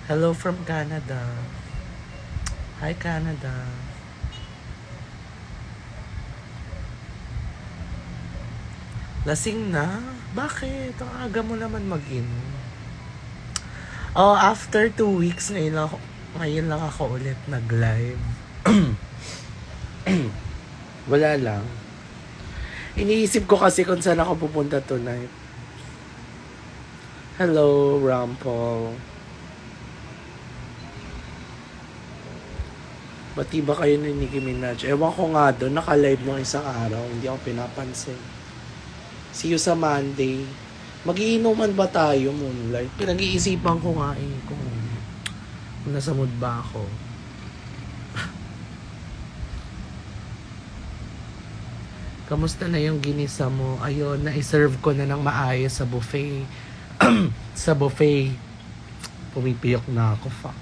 Hello from Canada. Hi, Canada. Lasing na? Bakit? Ang aga mo naman mag-inom. Oh, after 2 weeks, ngayon lang ako ulit nag-live. Wala lang. Iniisip ko kasi kung saan ako pupunta tonight. Hello, Rampol. Bati ba kayo ni Nicki Minaj? Ewan ko nga doon, naka-live nung isang araw. Hindi ako pinapansin. See you sa Monday. Magiinuman ba tayo, Moonlight? Pinag-iisipan ko nga kung nasa mood ba ako. Kamusta na yung ginisa mo? Ayun, na-serve ko na ng maayos sa buffet. Sa buffet. Pumipiyok na ako, fuck.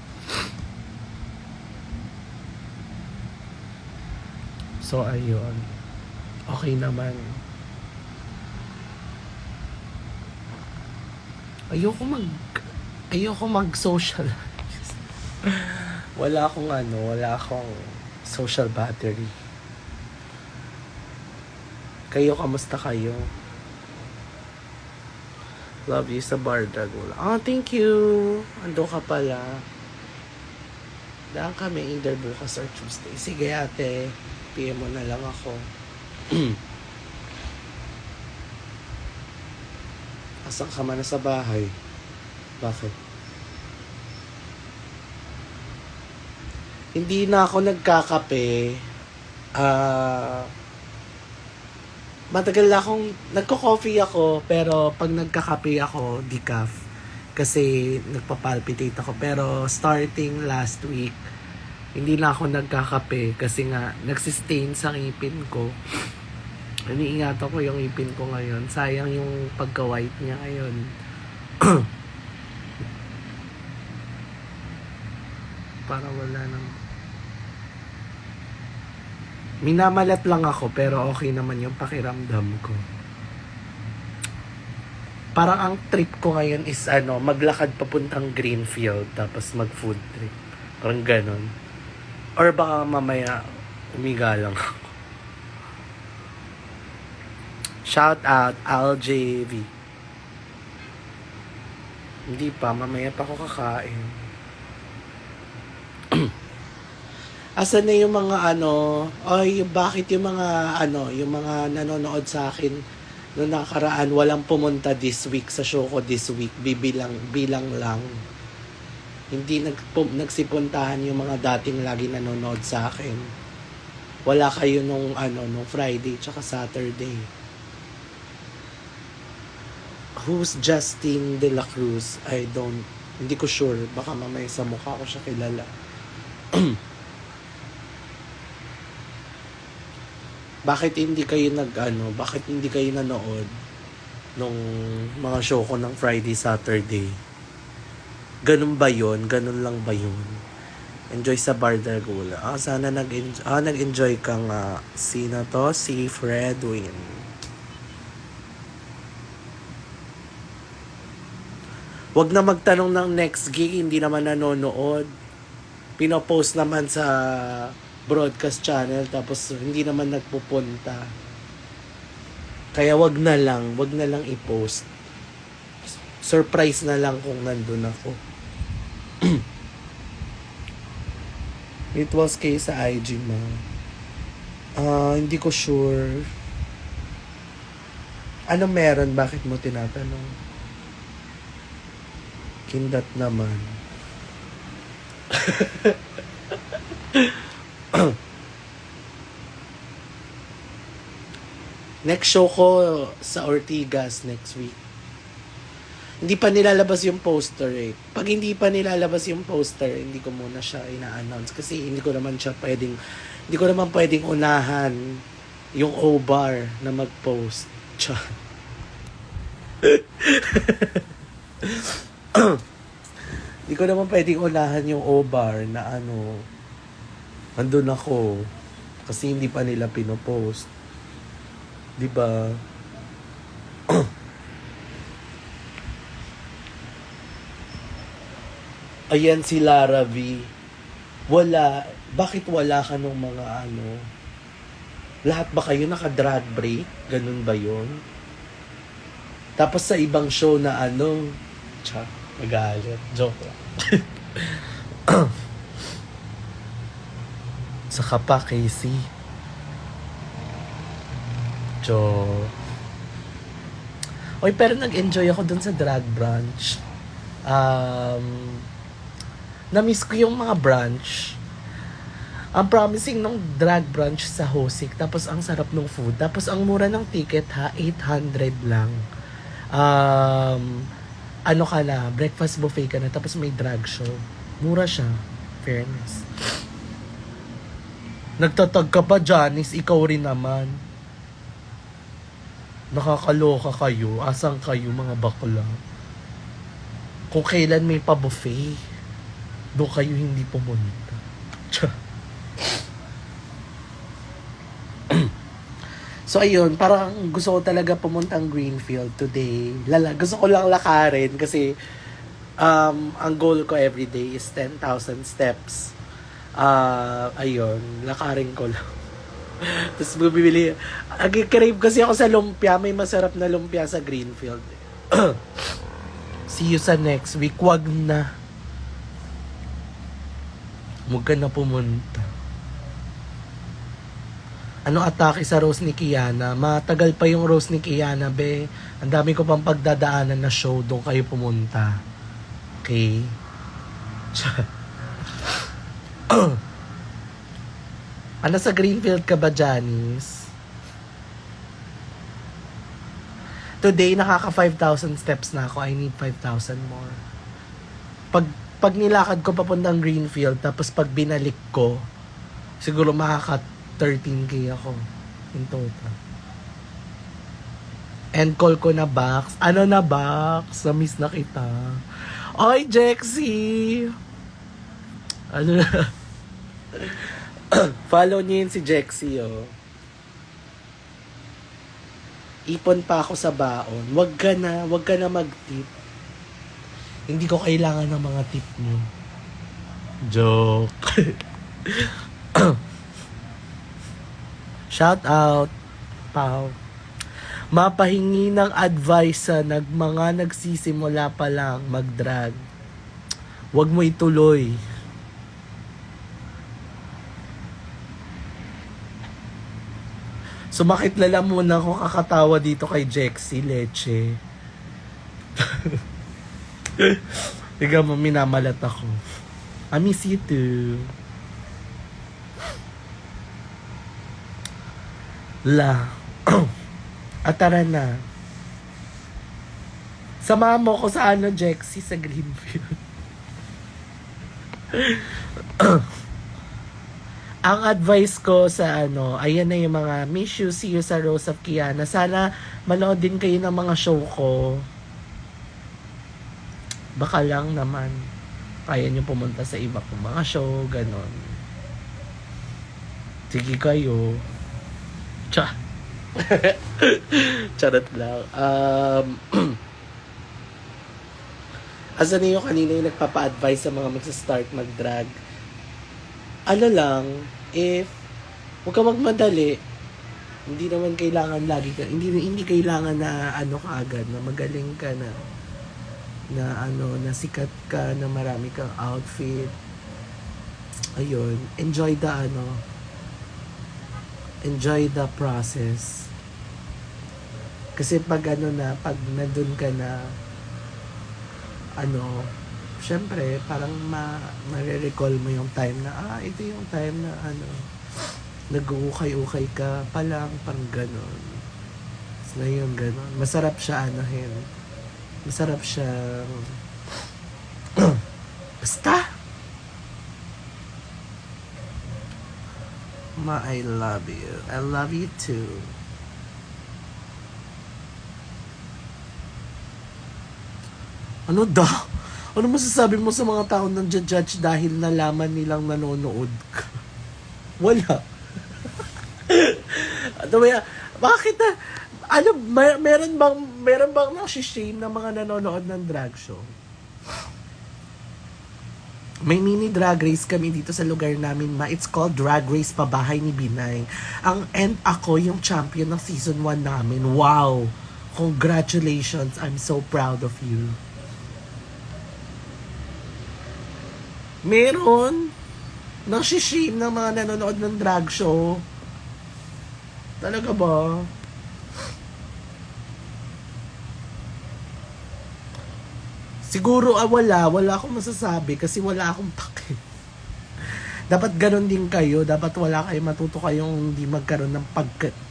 So, ayun. Okay naman. Ayoko mag-social. wala akong social battery. Kayo, kamusta kayo? Love you sa Bar Dragula. Oh, thank you. Ando ka pala. Daan kami either bukas or Tuesday. Sige ate, PM mo na lang ako. Asan ka man na sa bahay? Bakit? Hindi na ako nagkakape. Matagal na akong nagko-coffee ako, pero pag nagkakape ako, decaf. Kasi nagpapalpitate ako. Pero starting last week, hindi na ako nagkakape kasi nga nagsistain sa ngipin ko. Iniingatan ko yung ngipin ko ngayon. Sayang yung pagka-white niya ngayon. Para wala nang... Minamalat lang ako pero okay naman yung pakiramdam ko. Parang ang trip ko ngayon is maglakad papuntang Greenfield tapos mag-food trip. Parang ganon. Or baka mamaya umiga lang ako. Shout out LJV. Hindi pa, mamaya pa ako kakain. Asan na yung mga bakit yung mga yung mga nanonood sa akin noong nakaraan walang pumunta this week sa show ko this week, bilang lang. Hindi nagsipuntahan yung mga dating lagi nanonood sa akin. Wala kayo nung Friday tsaka Saturday. Who's Justin De La Cruz? Hindi ko sure. Baka mamaya sa mukha ko siya kilala. Bakit hindi kayo bakit hindi kayo nanood nung mga show ko ng Friday, Saturday? Ganun ba yun? Ganun lang ba yun? Enjoy sa Bar Dragula. Sana nag-enjoy ka nga. Sino to? Si Fredwin. Wag na magtanong ng next gig, hindi naman nanonood. Pinopost naman sa broadcast channel tapos hindi naman nagpupunta. Kaya wag na lang i-post. Surprise na lang kung nandun ako. It was kay sa IG mo. Hindi ko sure. Ano meron? Bakit mo tinatanong? Kindat naman. Next show ko sa Ortigas next week. Hindi pa nilalabas yung poster eh. Pag hindi pa nilalabas yung poster, hindi ko muna siya ina-announce kasi hindi ko naman pwedeng unahan yung O-Bar na mag-post. Hindi ko naman pwedeng unahan yung O-Bar na andun ako kasi hindi pa nila pinopost. Diba? Ayan si Lara V. Wala. Bakit wala ka nung mga ano? Lahat ba kayo naka-drag break? Ganun ba yun? Tapos sa ibang show na ano, magalit. Joke lang. Saka pa, Casey. Oy, pero nag-enjoy ako dun sa drag brunch. Na-miss ko yung mga brunch. Ang promising ng drag brunch sa Hosik. Tapos ang sarap ng food. Tapos ang mura ng ticket ha, 800 lang. Ano ka na, breakfast buffet ka na. Tapos may drag show. Mura siya. Fairness. Nagtatag ka pa, Janice. Ikaw rin naman. Nakakaloka kayo. Asang kayo, mga bakla. Kung kailan may pa-buffet, doon kayo hindi pumunta. So ayun, parang gusto ko talaga pumunta ang Greenfield today. Gusto ko lang lakarin kasi ang goal ko everyday is 10,000 steps. Ayun, lakarin ko lang. Tapos bumibili. Crave kasi ako sa lumpia. May masarap na lumpia sa Greenfield. See you sa next week. Wag na. Huwag ka na pumunta. Ano atake sa Rose ni Kiana? Matagal pa yung Rose ni Kiana, be. Ang dami ko pang pagdadaanan na show. Doon kayo pumunta. Okay? Ano sa Greenfield ka ba, Janice? Today, nakaka 5,000 steps na ako. I need 5,000 more. Pag nilakad ko papuntang Greenfield, tapos pag binalik ko, siguro makaka 13K ako in total. End call ko na, Bax. Ano na, Bax? Na-miss na kita. Oy, Jexy! Ano na? Follow niyo yun si Jexy, oh. Ipon pa ako sa baon. Wag ka na mag-tip. Hindi ko kailangan ng mga tip niyo. Joke. Shout out, Pao. Mapahingi ng advice sa mga nagsisimula pa lang mag-drag. Wag mo ituloy. Sumakit lala muna ako kakatawa dito kay Jexy Leche. Tiga mo, minamalat ako. I miss you too. Tara na. Samahan mo ko sa Jexy, sa Greenfield. Ang advice ko sa ayan na yung mga miss you, see you sa Rose of Kiana. Sana manood din kayo ng mga show ko. Baka lang naman kaya nyo pumunta sa iba kong mga show, ganon. Sige kayo. Charot lang. Asa na yung kanina yung nagpapa-advise sa mga magsa-start mag-drag? Ano lang, if huwag ka magmadali, hindi naman kailangan lagi ka, hindi kailangan na kaagad, na magaling ka na na sikat ka, na marami kang outfit. Ayun, enjoy the process. Kasi pag pag nandun ka na, syempre, parang ma-recall mo yung time na, ito yung time na nag-uukay-ukay ka pa lang, parang ganon. So, na yung ganon. Masarap siya, masarap siya, basta! I love you. I love you too. Ano daw? Ano masasabi mo sa mga taong nang judge dahil nalaman nilang nanonood ka? Wala. Bakit na? Meron bang nasi-shame ng mga nanonood ng drag show? May mini drag race kami dito sa lugar namin, ma. It's called Drag Race Pabahay ni Binay. And ako yung champion ng season 1 namin. Wow! Congratulations! I'm so proud of you. Meron? Nang-shame ng mga nanonood ng drag show. Talaga ba? Siguro wala akong masasabi kasi wala akong pake. Dapat ganun din kayo, dapat wala kayo, matuto kayong hindi magkaroon ng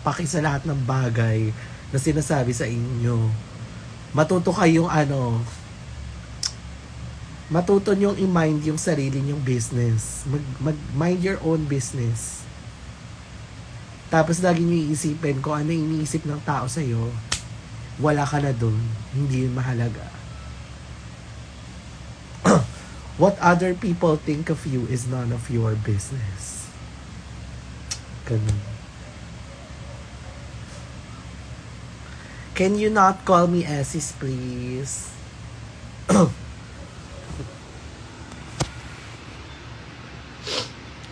paki sa lahat ng bagay na sinasabi sa inyo. Matuto kayong matuto nyong i-mind yung sarili nyong business. Mind your own business. Tapos lagi nyo iisipin kung ano iniisip ng tao sa'yo, wala ka na dun. Hindi yun mahalaga. What other people think of you is none of your business. Ganun. Can you not call me Essis, please?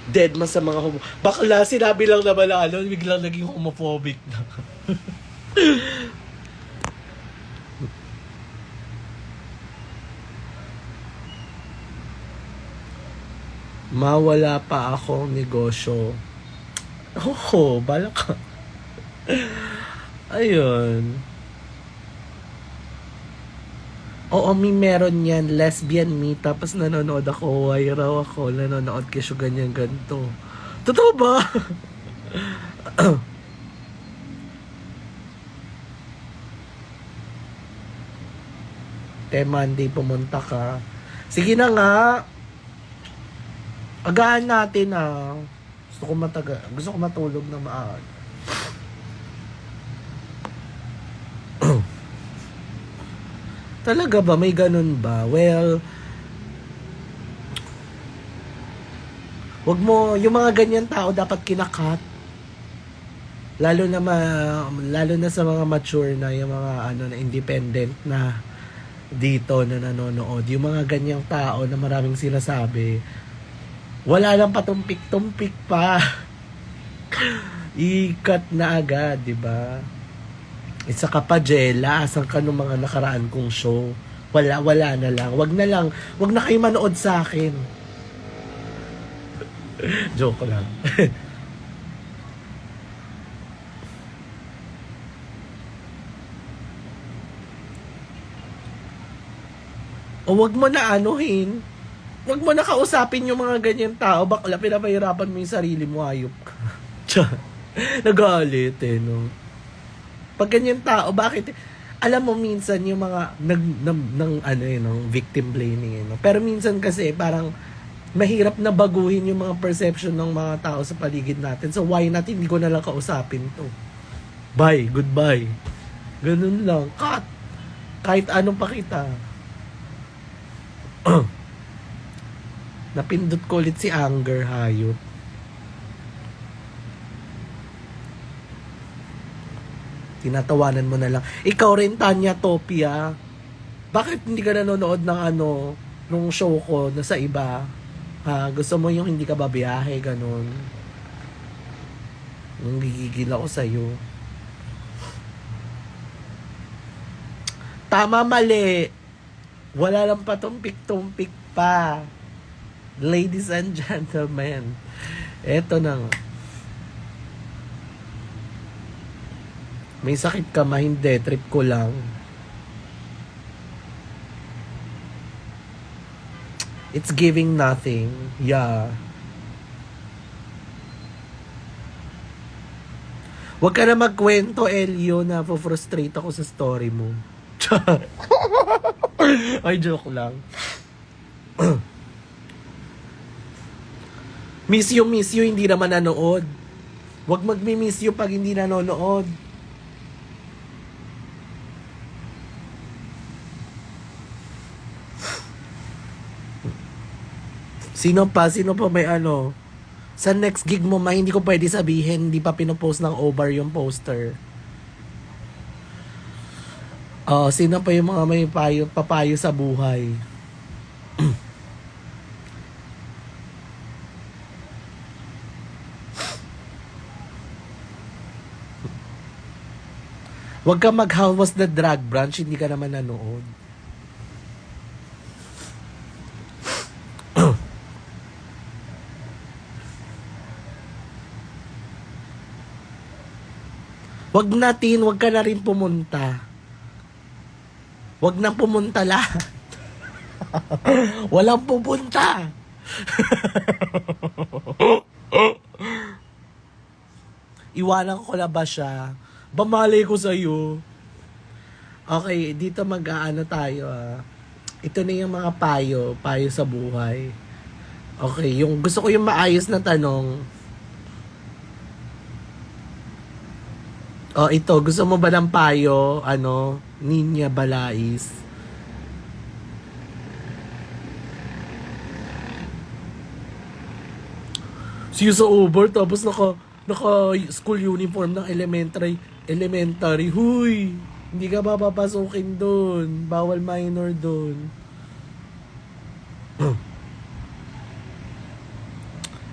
Dead man sa mga bakla, sinabi lang naman na biglang naging homophobic na. Mawala pa akong negosyo. Oo, balak ka. Ayun. Oo, meron yan. Lesbian me. Tapos nanonood ako. Why raw ako? Nanonood kasi ganyan ganito. Totoo ba? Monday pumunta ka. Sige na nga. Agahan natin Gusto ko matulog na maaga. Talaga ba? May ganun ba? Well, wag mo, yung mga ganyan tao dapat kinakat. Lalo na sa mga mature na, yung mga na independent na dito na nanonood. Yung mga ganyang tao na maraming sinasabi, wala lang patumpik-tumpik pa. Ikat na agad, di ba? Isa ka pa, Jella. Asan ka nung mga nakaraan kong show? Wala na lang. Wag na kayo manood sa akin. Joke lang. O wag mo na anuhin. Wag mo na kausapin yung mga ganyan tao. Bakla, pinapahirapan mo yung sarili mo, hayop ka. Nagalit no? Pag ganyan tao, bakit? Alam mo, minsan yung mga ng victim blaming no? Pero minsan kasi parang mahirap na baguhin yung mga perception ng mga tao sa paligid natin. So why not hindi ko na lang kausapin to? Bye, goodbye. Ganun lang. Cut. Kahit anong pakita. Napindot ko ulit si Anger, hayop. Tinatawanan mo na lang. Ikaw rin, Tanya Topia. Bakit hindi ka nanonood ng nung show ko na sa iba? Ha? Gusto mo yung hindi ka babiyahe, ganun. Nung gigigil ako sa'yo. Tama, mali. Wala lang patumpik-tumpik pa. Ladies and gentlemen, eto na nga. May sakit ka ma? Hindi, trip ko lang. It's giving nothing. Yeah. Huwag ka na magkwento, Elio, na frustrate ako sa story mo. Ay, joke lang. Miss you, hindi naman nanood. Huwag magmi-miss you pag hindi nanonood. Sino pa may sa next gig mo, hindi ko pwede sabihin, hindi pa pinopost ng Obar yung poster. Sino pa yung mga may papayo sa buhay? Huwag ka mag-How Was the Drag Brunch, hindi ka naman nanood. Wag ka na rin pumunta. Wag nang pumunta lahat. Walang pupunta. Iwanan ko na ba siya? Bamalay ko sa'yo. Okay, dito mag-aano tayo Ito na yung mga payo sa buhay. Okay, yung gusto ko yung maayos na tanong. Ito, gusto mo ba ng payo, Ninya Balais? Siya sa Uber, tapos naka school uniform ng elementary. Huy! Hindi ka papapasukin doon. Bawal minor doon.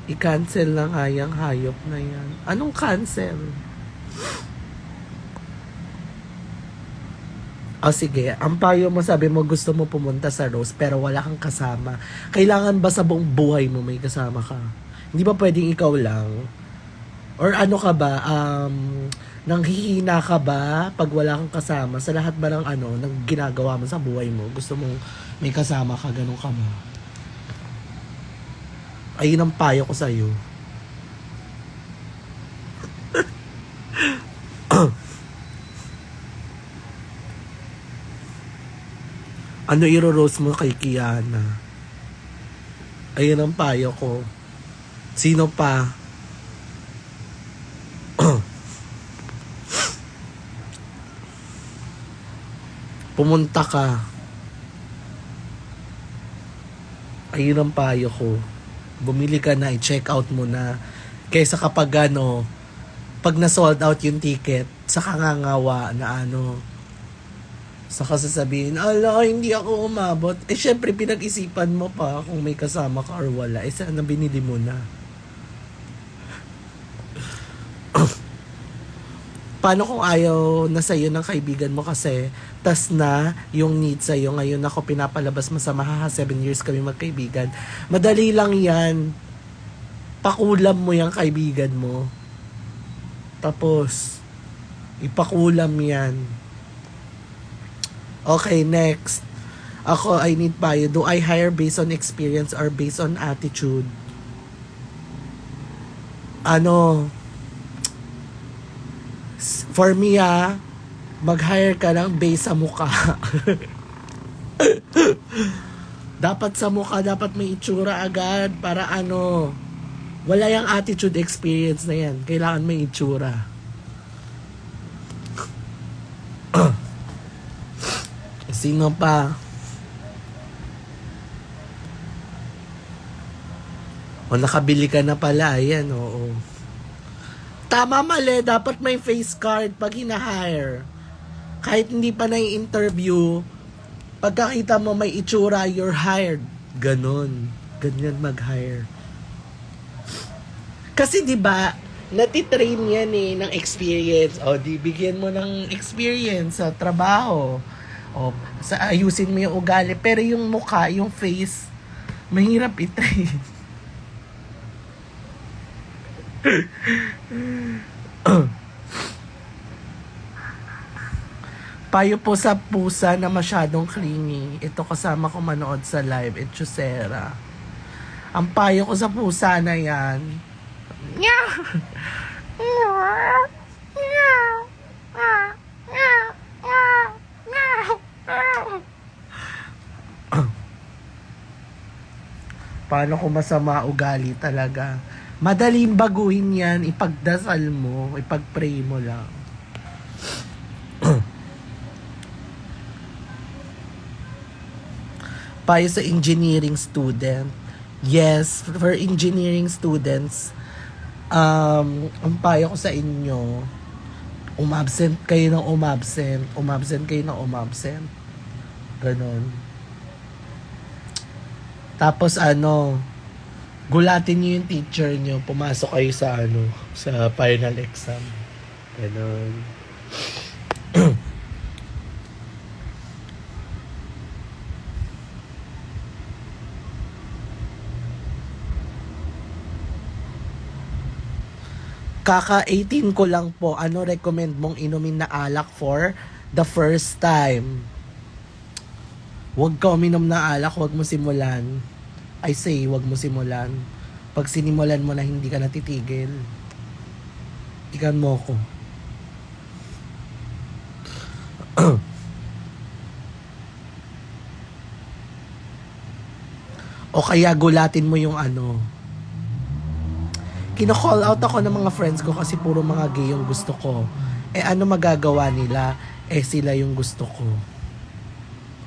I-cancel lang hayang hayop na yan. Anong cancel? Sige. Ang payo mo, sabi mo gusto mo pumunta sa Rose pero wala kang kasama. Kailangan ba sa buong buhay mo may kasama ka? Hindi ba pwedeng ikaw lang? Or ano ka ba? Nanghihina ka ba pag wala kang kasama? Sa lahat ba ng ng ginagawa mo sa buhay mo? Gusto mong may kasama ka? Ganun ka ba? Ayun ang payo ko sa'yo. Ano iro-roast mo kay Kiana? Ayun ang payo ko. Sino pa? Pumunta ka. Ayun ang payo ko. Bumili ka na, i-check out mo na. Kaysa kapag pag na-sold out yung ticket, saka ngangawa na saka sasabihin, ala, hindi ako umabot. Syempre, pinag-isipan mo pa kung may kasama ka or wala. Sana binili mo na. Paano kung ayaw na sa'yo ng kaibigan mo kasi tas na yung need sa'yo ngayon ako pinapalabas mo sa mahaha 7 years kami magkaibigan. Madali lang yan. Pakulam mo yung kaibigan mo. Tapos, ipakulam yan. Okay, next. Ako, I need payo. Do I hire based on experience or based on attitude? For me, mag-hire ka lang based sa mukha. Dapat sa mukha, dapat may itsura agad para wala yung attitude experience na yan. Kailangan may itsura. Sino pa? Nakabili ka na pala. Ayan, oo. Tama, mali. Dapat may face card pag hina-hire. Kahit hindi pa na-interview, pagkakita mo may itsura, you're hired. Ganon. Ganyan mag-hire. Kasi 'di ba, natitrain yan ng experience. Di bigyan mo ng experience sa trabaho. Ayusin mo yung ugali. Pero yung mukha, yung face, mahirap i-train. Payo po sa pusa na masyadong clingy. Ito kasama ko manood sa live. Etchusera. Ang payo ko sa pusa na yan, paano kung masama ugali talaga? Madaling baguhin yan, ipagdasal mo, ipag-pray mo lang. Payo sa engineering student. Yes, for engineering students, ang payo ko sa inyo, umabsent kayo ng umabsent. Ganon. Tapos gulatin niyo yung teacher niyo, pumasok kayo sa sa final exam. Ganon. Kaka-18 ko lang po. Ano recommend mong inumin na alak for the first time? Huwag ka uminom na alak, huwag mo simulan. I say, huwag mo simulan. Pag sinimulan mo na hindi ka natitigil, ikan mo ko. O kaya gulatin mo yung ano. Kino-call out ako ng mga friends ko kasi puro mga gay yung gusto ko. Eh ano magagawa nila? Eh sila yung gusto ko.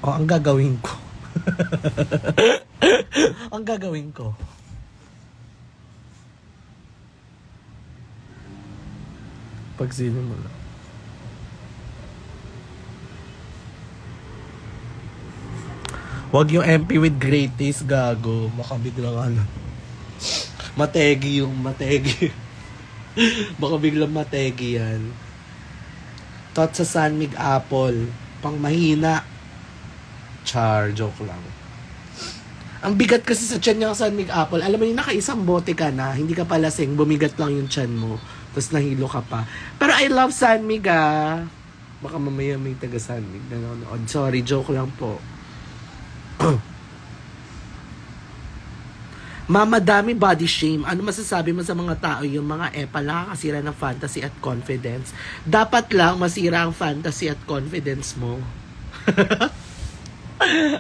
O ang gagawin ko. Ang gagawin ko. Pag sino mo lang. Wag yung MP with great taste, gago. Baka biglang ano. Mategi yung mategi. Baka biglang mategi yan. Tot sa Sanmig Apple. Pang mahina. Char, joke lang. Ang bigat kasi sa tiyan niya sa Sanmig Apple. Alam mo yung nakaisang bote ka na, hindi ka pa lasing, bumigat lang yung tiyan mo. Tapos nahilo ka pa. Pero I love Sanmig ah. Baka mamaya may taga Sanmig na nanonood. Sorry, joke lang po. Mama, dami body shame. Ano masasabi mo sa mga tao yung mga epal nakakasira ng fantasy at confidence? Dapat lang masira ang fantasy at confidence mo.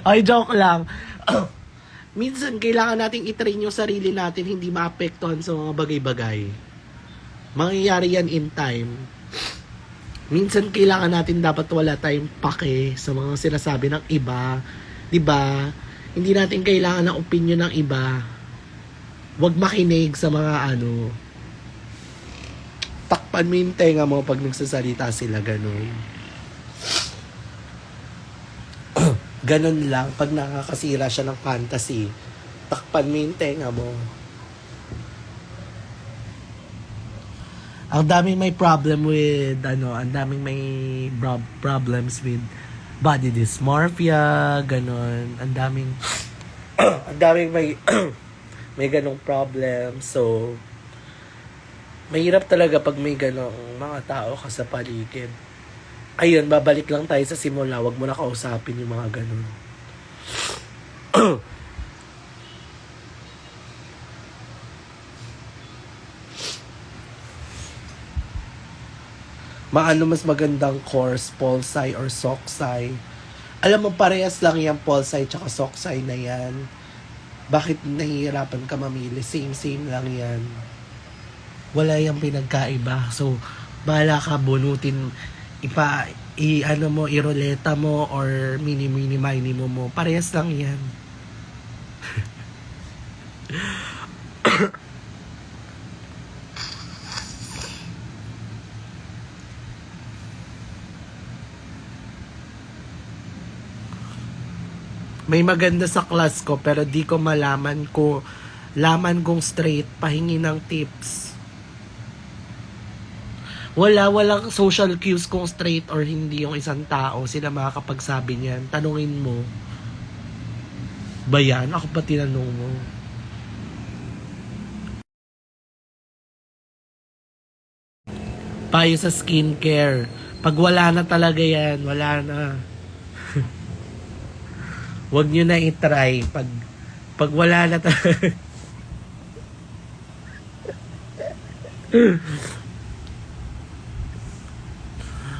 Ay, joke lang. Minsan, kailangan nating itrain yung sarili natin hindi maapektuhan sa mga bagay-bagay. Mangyayari yan in time. Minsan, kailangan natin dapat wala tayong pake sa mga sinasabi ng iba. Diba? Hindi natin kailangan ng opinion ng iba. Huwag makinig sa mga ano. Takpan mo yung tenga mo pag nagsasalita sila, ganun. Ganun lang, pag nakakasira siya ng fantasy, takpan mo yung tenga mo. Ang daming may problem with, ang daming may problems with body dysmorphia, ganun. Ang daming, ang daming may, may ganong problem. So, mahirap talaga pag may ganong mga tao ka sa paligid. Ayun, babalik lang tayo sa simula. Huwag mo na kausapin yung mga ganon. Maano mas magandang course, Polsci or Socsci? Alam mo, parehas lang yan, Polsci tsaka Socsci na yan. Bakit nahihirapan ka mamili? Same lang yan. Wala yung pinagkaiba. So, bahala ka, bunutin, iroleta mo, or mini-mini mo. Parehas lang yan. May maganda sa class ko pero di ko laman kung straight, pahingi ng tips. Walang social cues kung straight or hindi yung isang tao. Sila makakapagsabi niyan. Tanungin mo. Ba yan? Ako pa tinanong mo. Payo sa skincare. Pag wala na talaga yan, wala na. Huwag nyo na i-try. Pag wala na talaga.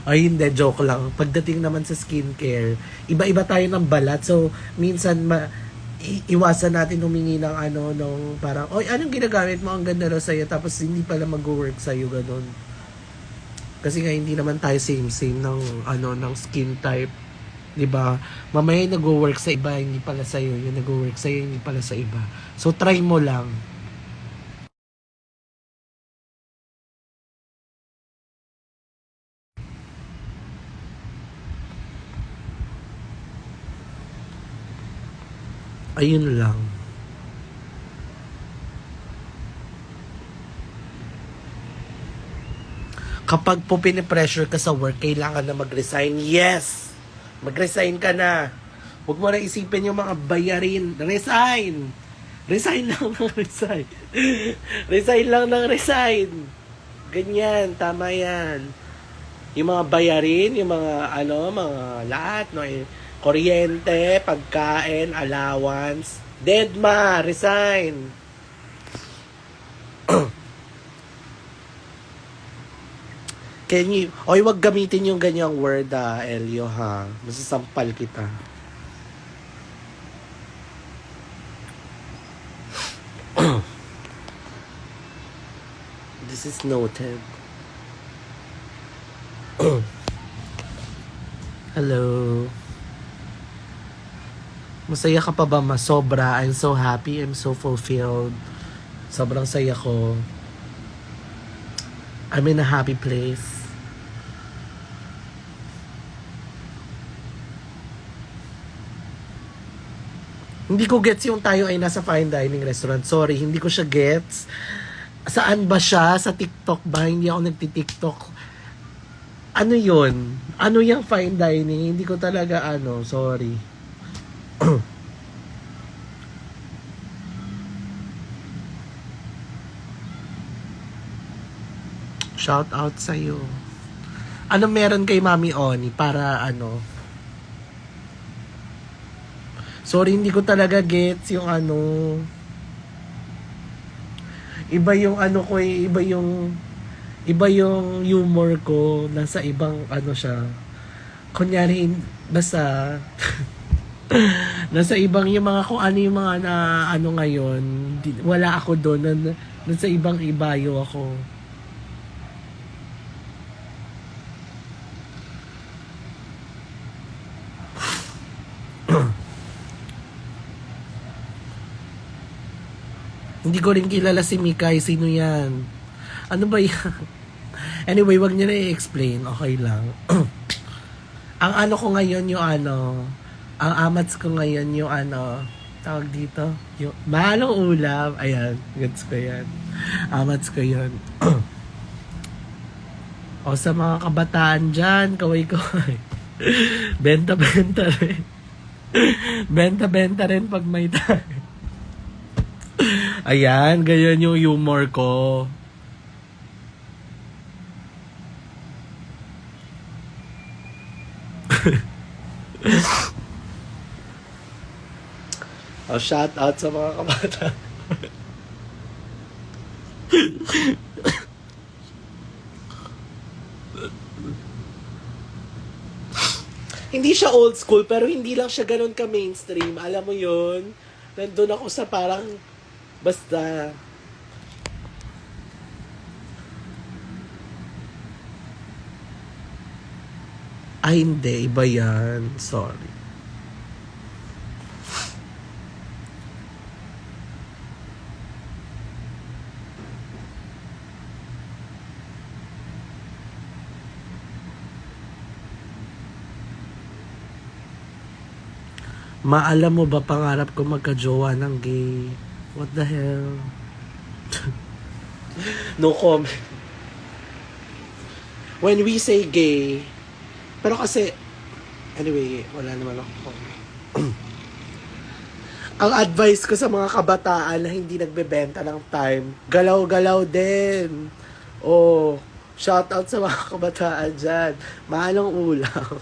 Ay, hindi. Joke lang. Pagdating naman sa skincare, iba-iba tayo ng balat. So, minsan, iwasan natin humingi ng parang, oy, anong ginagamit mo? Ang ganda raw sa'yo. Tapos, hindi pala mag-work sa'yo, ganun. Kasi nga, hindi naman tayo same ng skin type. Diba? Mamaya nag-work sa iba, hindi pala sa'yo. Yung nag-work sa'yo, hindi pala sa iba. So, try mo lang. Ayun lang. Kapag po pinipressure ka sa work, kailangan na mag-resign. Yes! Mag-resign ka na. Huwag mo na isipin yung mga bayarin. Resign! Resign lang ng resign. Resign lang ng resign. Ganyan, tama yan. Yung mga bayarin, yung mga mga lahat, no, kuryente, pagkain, allowance. Deadma, resign. Can you, oy, wag gamitin yung ganyang word, Elio, ha? Masasampal kita. This is noted. Hello. Masaya ka pa ba, ma? Sobra. I'm so happy. I'm so fulfilled. Sobrang saya ko. I'm in a happy place. Hindi ko gets yung tayo ay nasa fine dining restaurant. Sorry, hindi ko siya gets. Saan ba siya? Sa TikTok ba? Hindi ako nagti-TikTok. Ano yun? Ano yung fine dining? Hindi ko talaga sorry. Shout out sa'yo. Ano meron kay Mami Oni para Sorry, hindi ko talaga gets yung iba yung ko iba yung humor ko, nasa ibang siya. Kunyari, basta nasa ibang yung mga kung ano yung mga na ngayon, wala ako doon, nasa ibang ibayo ako. Hindi ko rin kilala si Mikay. Sino yan? Ano ba yan? Anyway, wag niyo na i-explain. Okay lang. Ang ko ngayon yung ang amats ko ngayon yung tawag dito, yung malong ulam. Ayan, gets ko yan. Amats ko yun. O sa mga kabataan dyan, kaway-kaway. Benta-benta rin. Benta-benta rin pag may tayo. Ayan, ganyan yung humor ko. Shout out sa mga kabata. Hindi siya old school, pero hindi lang siya ganun ka mainstream. Alam mo yun? Nandun ako sa parang basta hindi, iba yan. Sorry. Maalam mo ba pangarap ko magka-jowa ng gay? What the hell? No comment. When we say gay, pero kasi, anyway, wala naman ako comment. Ang advice ko sa mga kabataan na hindi nagbebenta ng time, galaw-galaw din. Oh, shout out sa mga kabataan dyan. Mahalong ulam.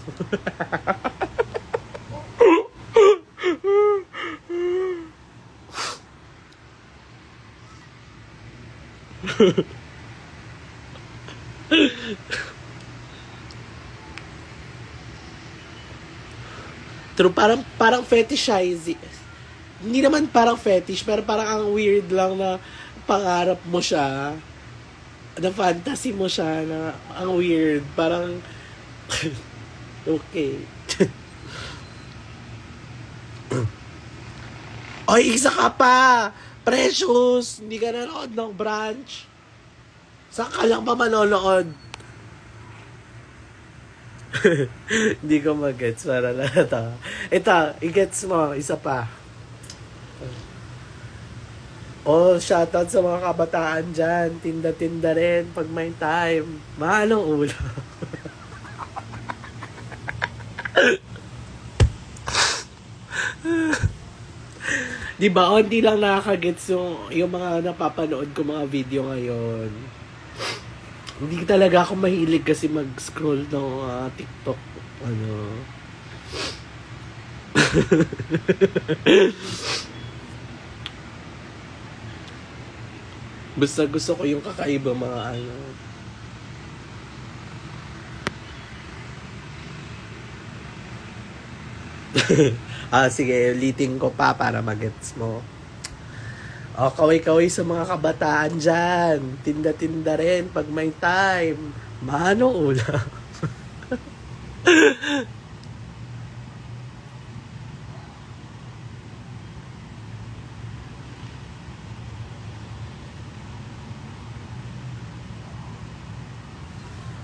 True, parang fetishizing. Hindi naman parang fetish, pero parang ang weird lang na pangarap mo siya, na fantasy mo siya, na ang weird, parang okay. Oy, isa ka pa! Precious! Hindi ka nanood ng Branch. Saan ka lang pa manonood? Hindi ko mag-gets para lahat. Ito, i-gets mo. Isa pa. Oh, shoutout sa mga kabataan dyan. Tinda-tinda rin pag may time. Mahalong ulo. Diba, hindi lang nakakagets yung mga napapanood ko mga video ngayon. Hindi talaga ako mahilig kasi mag-scroll ng TikTok. Ano. Basta gusto ko yung kakaiba mga ano. Sige, ulitin ko pa para magets mo. O, kaway-kaway sa mga kabataan dyan. Tinda-tinda rin pag may time. Mano ulam.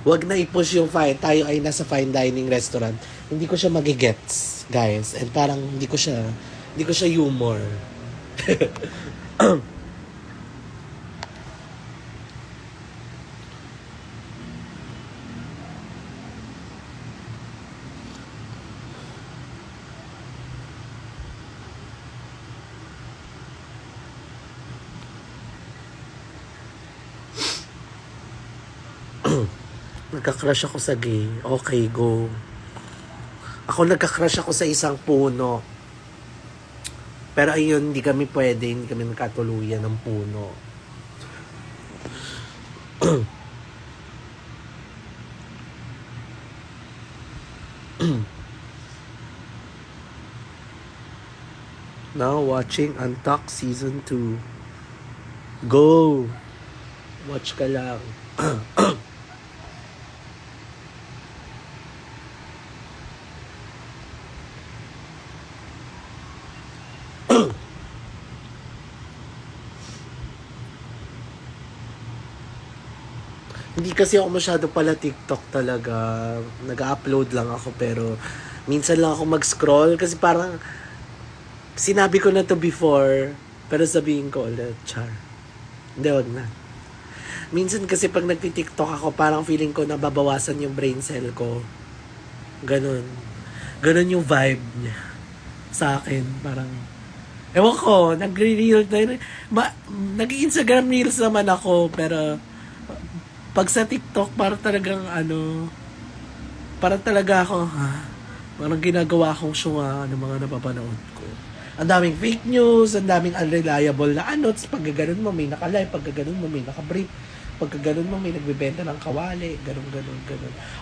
Wag na i-push yung fine. Tayo ay nasa fine dining restaurant. Hindi ko siya magigets, guys. And parang hindi ko siya humor. Nagka-crush ako sa gay. Okay, go. Ako nagka-crush ako sa isang puno. Pero ayun, hindi kami nagkatuluyan ng puno. Now watching Untucked Season 2. Go! Watch ka lang. Hindi kasi ako masyado pala TikTok talaga. Nag-upload lang ako pero minsan lang ako mag-scroll kasi parang sinabi ko na to before pero sabihin ko ulit, char. Hindi, wag na. Minsan kasi pag nagti-TikTok ako parang feeling ko nababawasan yung brain cell ko. Ganun. Ganun yung vibe niya sa akin. Parang ewan ko, nagre-reel tayo. Nag-Instagram reels naman ako pero pag sa TikTok, parang talagang parang talaga ako, parang ginagawa akong syunga ng mga napapanood ko. Ang daming fake news, ang daming unreliable na anots, pag gano'n mo may nakalive, pag gano'n mo may nakabrief, pag gano'n mo may nagbebenta ng kawali, ganun.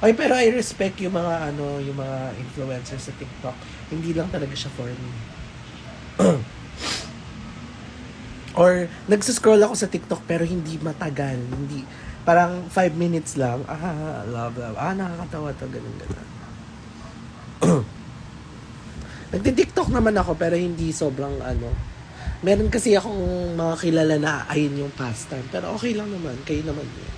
Okay, pero I respect yung mga yung mga influencers sa TikTok. Hindi lang talaga siya for me. Or nagsuscroll ako sa TikTok pero hindi matagal, hindi parang 5 minutes lang. Love. Nakakatawa to, ganun. Nagti-TikTok naman ako pero hindi sobrang Meron kasi akong mga kilala na ayun yung pastime. Pero okay lang naman. Kayo naman yun.